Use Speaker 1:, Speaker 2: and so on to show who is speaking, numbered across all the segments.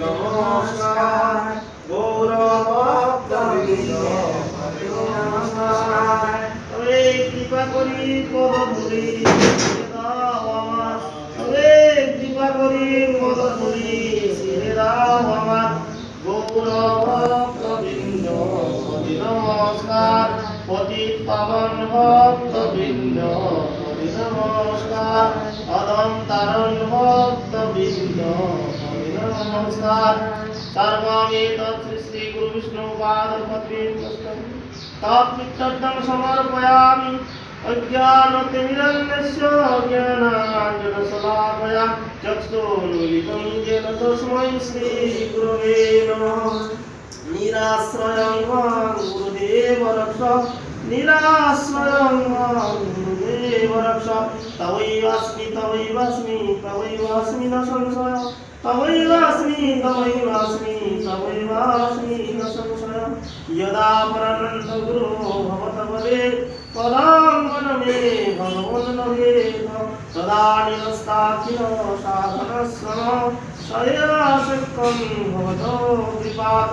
Speaker 1: নমস্কার গৌর ভক্তবৃন্দ নমস্কার তবে কৃপা করি পদধূলি দাও আমার তবে কৃপা করি পদধূলি শিরে দাও আমার গৌর ভক্তবৃন্দ নমস্কার পতিত পাবন ভক্তবৃন্দ নমস্কার অদম তারণ ভক্তবৃন্দ নমস্কার সর্বমে তৎশ্রী গুরু বিষ্ণু পাদপদ্মে তৎপিত্তং সমর্পয়ামি অজ্ঞানতিমিরন্যস্য জ্ঞানাঞ্জনশলাকয়া চক্ষুरुन्मिलितं येन तस्मै श्रीगुरवे नमः निराश्रयं मां गुरुदेव रक्ष निराश्रयं मां गुरुदेव रक्ष तवैवास्मि तवैवास्मि तवैवास्मि न संशय तवैवास्मि तवैवास्मि तवैवास्मि न संशय यदा परमन्त गुरो भवत भवेत् पदाङ्गन मे भगवन् न भेद तदा निरस्ताखिल साधनस्सम शयनाशक्तं भवतो कृपात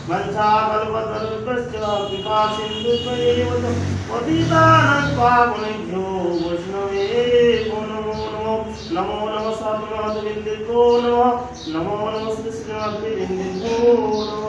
Speaker 1: वञ्चाकल्पतरुभ्यश्च कृपासिन्धुभ्येव च पतितानां पावनेभ्यो वैष्णवेभ्यो नमो नमो नमः स्वामिनाथविन्दुभ्यो नमः नमो नमः श्रीश्रीनाथविन्दुभ्यो नमः।